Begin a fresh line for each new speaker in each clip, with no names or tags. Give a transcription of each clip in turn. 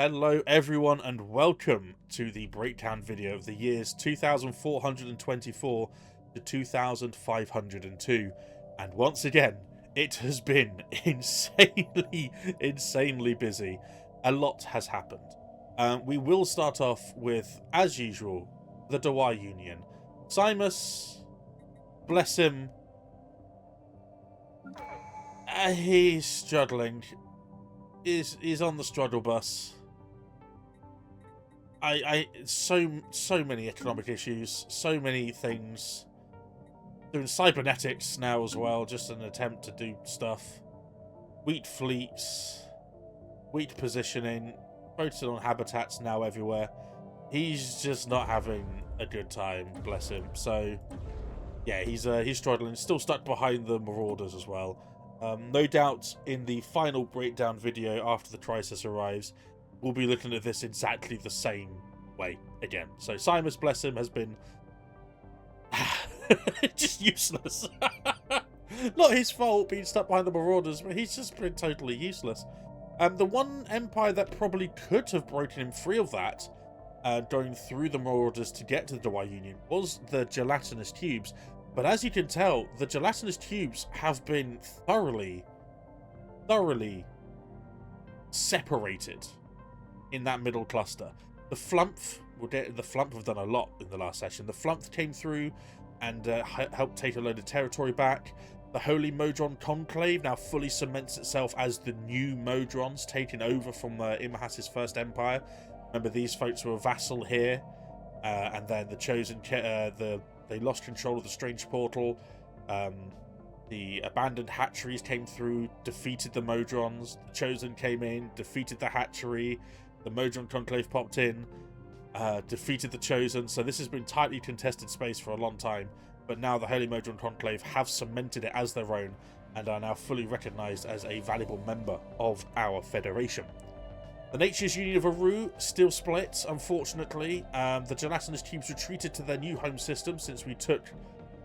Hello everyone and welcome to the breakdown video of the years 2424 to 2502. And once again, it has been insanely busy. A lot has happened. We will start off with, as usual, the Dawai Union. Simus, bless him, he's struggling. He's on the struggle bus. So many economic issues, so many things. Doing cybernetics now as well, just an attempt to do stuff. Wheat fleets, wheat positioning, focusing on habitats now everywhere. He's just not having a good time, bless him. So yeah, he's struggling. Still stuck behind the Marauders as well. No doubt in the final breakdown video after the crisis arrives, we'll be looking at this exactly the same way again. So Simus, bless him, has been just useless. Not his fault being stuck behind the Marauders, but he's just been totally useless. The one empire that probably could have broken him free of that, going through the Marauders to get to the Dawai Union, was the Gelatinous Cubes. But as you can tell, the Gelatinous Cubes have been thoroughly separated in that middle cluster. The Flumph have done a lot in the last session. The Flumph came through and helped take a load of territory back. The Holy Modron Conclave now fully cements itself as the new Modrons, taking over from Imahas's first empire. Remember, these folks were a vassal here, and then the Chosen, they lost control of the Strange Portal. The Abandoned Hatcheries came through, defeated the Modrons. The Chosen came in, defeated the Hatchery. The Modron Conclave popped in, defeated the Chosen. So this has been tightly contested space for a long time. But now the Holy Modron Conclave have cemented it as their own and are now fully recognised as a valuable member of our Federation. The Nature's Union of Aru still split, unfortunately. The Gelatinous Cubes retreated to their new home system since the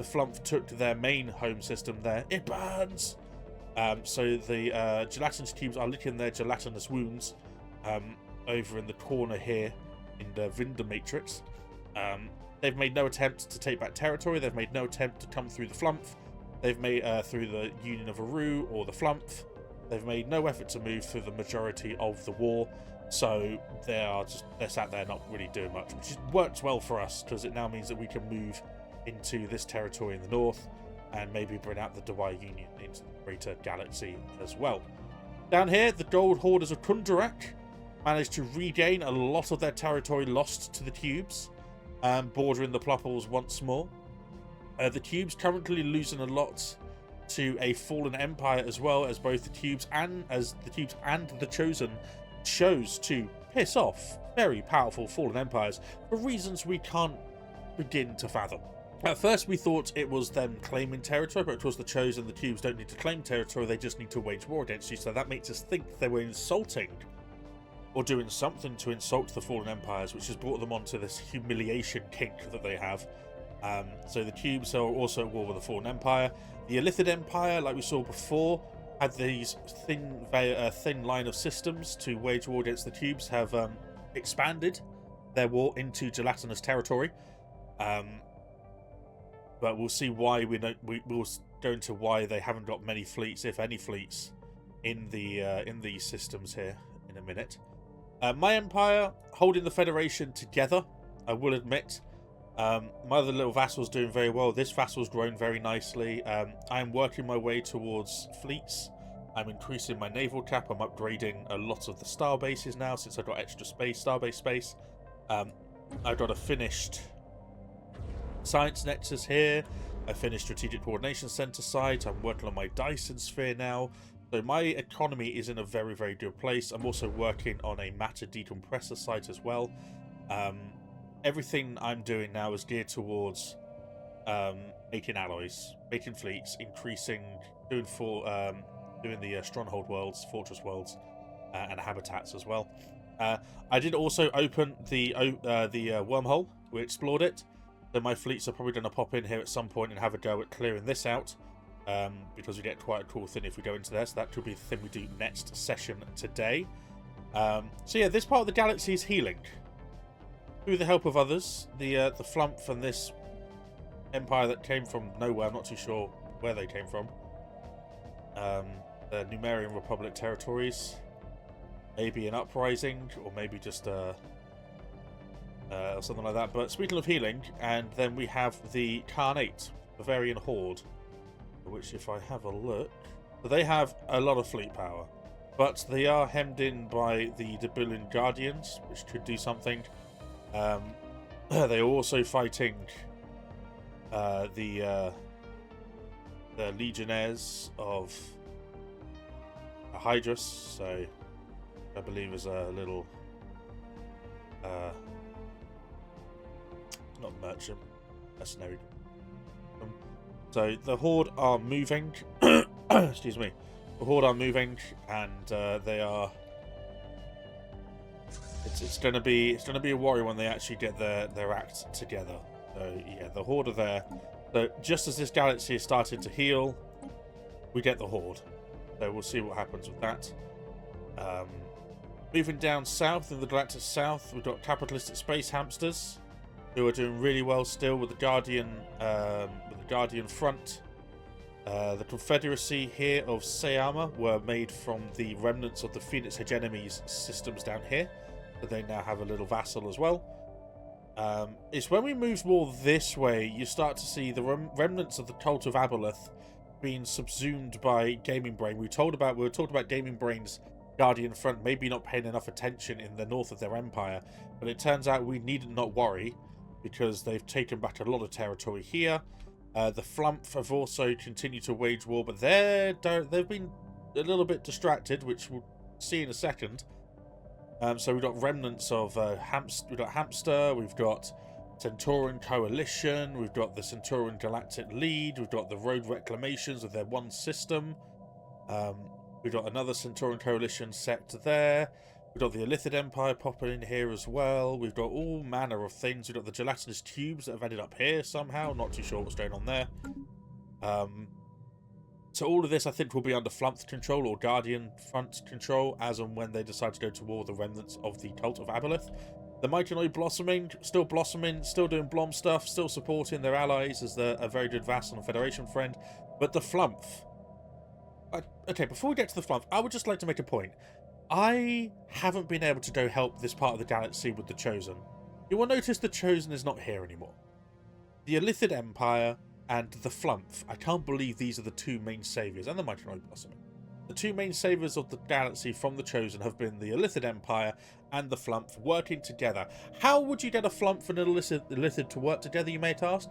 Flumph took their main home system there. It burns! So the Gelatinous Cubes are licking their gelatinous wounds over in the corner here in the Vinda Matrix. They've made no attempt to take back territory. They've made no attempt to come through the Flumph. They've made through the Union of Aru or the Flumph. They've made no effort to move through the majority of the war, so they're sat there not really doing much, which works well for us because it now means that we can move into this territory in the north and maybe bring out the Dawai Union into the greater galaxy as well. Down here, the Gold Hoarders of Kundarak managed to regain a lot of their territory lost to the Cubes, bordering the Plopples once more. The Cubes currently losing a lot to a fallen empire, as well as both the Cubes and the Chosen chose to piss off very powerful fallen empires for reasons we can't begin to fathom. At first we thought it was them claiming territory, but of course the Chosen and the Cubes don't need to claim territory, they just need to wage war against you, so that makes us think they were insulting or doing something to insult the fallen empires, which has brought them onto this humiliation kink that they have. So the Cubes are also at war with the fallen empire. The Illithid Empire, like we saw before, had these thin line of systems to wage war against the Cubes, have expanded their war into gelatinous territory. But we'll see why we'll go into why they haven't got many fleets, if any fleets, in these systems here in a minute. My empire holding the Federation together, I will admit. My other little vassal's doing very well. This vassal's grown very nicely. I am working my way towards fleets. I'm increasing my naval cap. I'm upgrading a lot of the star bases now since I've got extra space, starbase space. I've got a finished Science Nexus here. I finished Strategic Coordination Center site. I'm working on my Dyson Sphere now. So my economy is in a very, very good place. I'm also working on a matter decompressor site as well. Everything I'm doing now is geared towards making alloys, making fleets, increasing, doing the stronghold worlds, fortress worlds, and habitats as well. I did also open the wormhole. We explored it, so my fleets are probably going to pop in here at some point and have a go at clearing this out. because we get quite a cool thing if we go into there. So that could be the thing we do next session today. So yeah, this part of the galaxy is healing. Through the help of others, the Flumph and this empire that came from nowhere, I'm not too sure where they came from. The Numerian Republic territories. Maybe an uprising, or maybe just something like that. But speaking of healing, and then we have the Carnate, Bavarian Horde, which if I have a look... So they have a lot of fleet power, but they are hemmed in by the Debulan Guardians, which could do something. They are also fighting the Legionnaires of Hydrus, so I believe is a little not merchant, mercenary. So the Horde are moving. Excuse me. The Horde are moving, and they are. It's gonna be a worry when they actually get their act together. So yeah, the Horde are there. So just as this galaxy is starting to heal, we get the Horde. So we'll see what happens with that. Moving down south in the Galactic South, we've got capitalistic space hamsters, who are doing really well still with the Guardian front. The Confederacy here of Sayama were made from the remnants of the Phoenix Hegemony's systems down here, but they now have a little vassal as well. It's when we move more this way, you start to see the remnants of the Cult of Aboleth being subsumed by Gaming Brain. We were talking about Gaming Brain's Guardian front maybe not paying enough attention in the north of their empire, but it turns out we need not worry, because they've taken back a lot of territory here. The Flumph have also continued to wage war, but they've been a little bit distracted, which we'll see in a second. So we've got remnants of we've got Hamster, we've got Centauran Coalition, we've got the Centauran Galactic Lead, we've got the Road Reclamations with their one system. We've got another Centauran Coalition sect there. We've got the Illithid Empire popping in here as well. We've got all manner of things. We've got the Gelatinous Cubes that have ended up here somehow. Not too sure what's going on there. So all of this, I think, will be under Flumph control or Guardian front control, as and when they decide to go to war with the remnants of the Cult of Aboleth. The Mighty Noi blossoming, still doing Blom stuff, still supporting their allies as a very good vassal and Federation friend. But the Flumph... Okay, before we get to the Flumph, I would just like to make a point. I haven't been able to go help this part of the galaxy with the Chosen. You will notice the Chosen is not here anymore. The Illithid Empire and the Flumph, I can't believe these are the two main saviours, and the Mighty Noi blossoming. The two main saviours of the galaxy from the Chosen have been the Illithid Empire and the Flumph working together. How would you get a Flumph and an Illithid to work together, you might ask?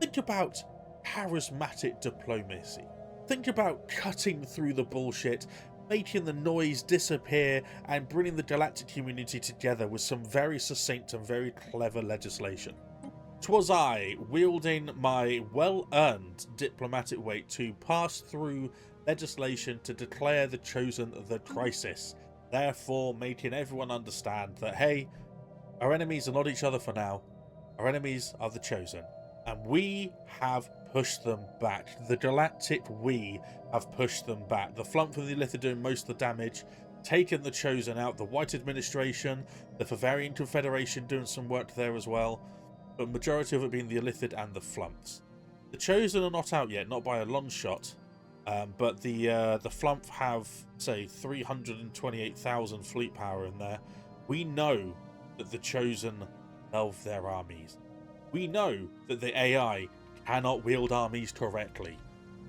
Think about charismatic diplomacy. Think about cutting through the bullshit, making the noise disappear, and bringing the galactic community together with some very succinct and very clever legislation. 'Twas I, wielding my well-earned diplomatic weight, to pass through legislation to declare the Chosen the crisis, therefore making everyone understand that, hey, our enemies are not each other for now, our enemies are the Chosen, and we have pushed them back. The galactic we have pushed them back. The Flumph and the Illithid are doing most of the damage, taking the Chosen out, the White Administration, the Bavarian Confederation doing some work there as well, but majority of it being the Illithid and the Flumphs. The Chosen are not out yet, not by a long shot, but the Flumph have, say, 328,000 fleet power in there. We know that the Chosen love their armies. We know that the AI cannot wield armies correctly.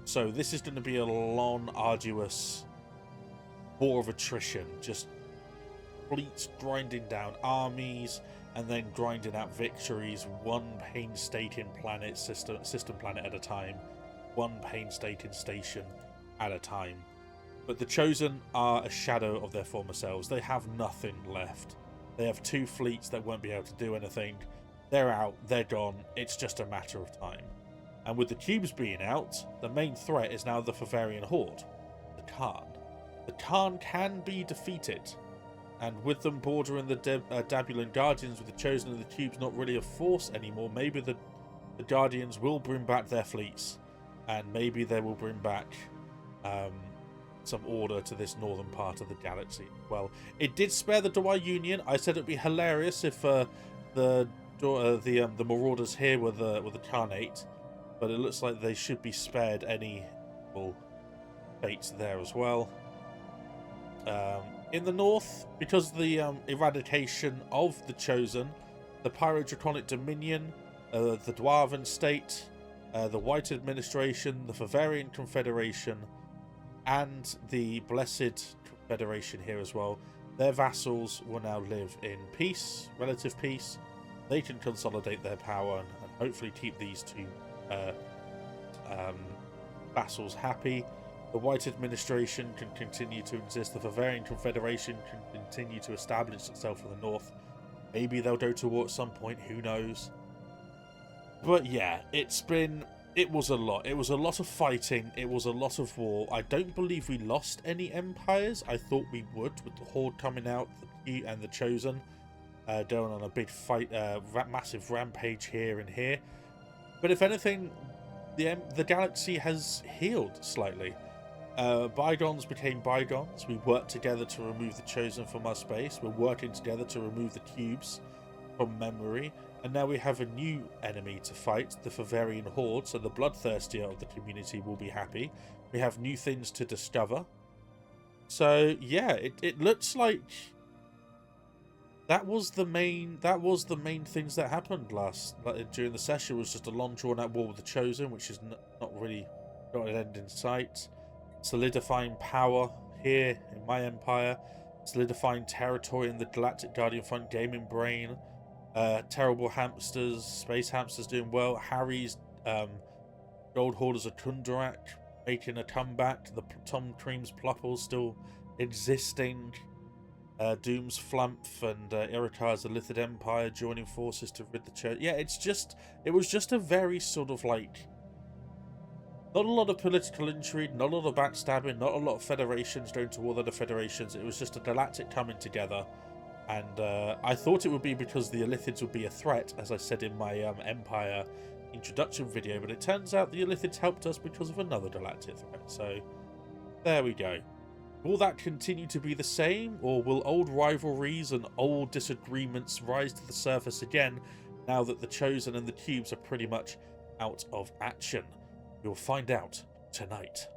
So this is going to be a long, arduous war of attrition. Just fleets grinding down armies and then grinding out victories, one painstaking planet system planet at a time, one painstaking station at a time. But the Chosen are a shadow of their former selves. They have nothing left. They have two fleets that won't be able to do anything. They're out, they're gone, it's just a matter of time. And with the cubes being out, the main threat is now the Bavarian Horde, the Khan. The Khan can be defeated, and with them bordering the Dabulan Guardians, with the Chosen and the cubes not really a force anymore, maybe the Guardians will bring back their fleets, and maybe they will bring back some order to this northern part of the galaxy. Well, it did spare the Dwyer Union. I said it'd be hilarious if the Marauders here were the Khanate, but it looks like they should be spared any fates there as well. In the north, because of the eradication of the Chosen, the Pyro-Draconic Dominion, the Dwarven State, the White Administration, the Favarian Confederation, and the Blessed Confederation here as well, their vassals will now live in peace, relative peace. They can consolidate their power and hopefully keep these two vassals happy. The White Administration can continue to exist. The Favarian Confederation can continue to establish itself in the north. Maybe they'll go to war at some point, who knows. But yeah, it was a lot. It was a lot of fighting. It was a lot of war. I don't believe we lost any empires. I thought we would, with the Horde coming out and the Chosen going on a big fight, massive rampage here and here. But if anything, the galaxy has healed slightly. Bygones became bygones. We worked together to remove the Chosen from our space. We're working together to remove the cubes from memory. And now we have a new enemy to fight, the Favarian Horde, so the bloodthirstier of the community will be happy. We have new things to discover. So yeah, it looks like that was the main things that happened during the session. Was just a long drawn out war with the Chosen, which is not really got an end in sight. Solidifying power here in my empire, solidifying territory in the Galactic Guardian Front Gaming Brain. Terrible hamsters, space hamsters doing well. Harry's Gold Hoarders of Kundarak making a comeback. The Tom Cream's Plupples still existing. Doom's Flumph and Irikar's Illithid Empire joining forces to rid the church. Yeah, it was just a very sort of like, not a lot of political intrigue, not a lot of backstabbing, not a lot of federations going to war with other federations. It was just a galactic coming together. And I thought it would be because the Illithids would be a threat, as I said in my Empire introduction video, but it turns out the Illithids helped us because of another galactic threat. So there we go. Will that continue to be the same, or will old rivalries and old disagreements rise to the surface again now that the Chosen and the Cubes are pretty much out of action? We'll find out tonight.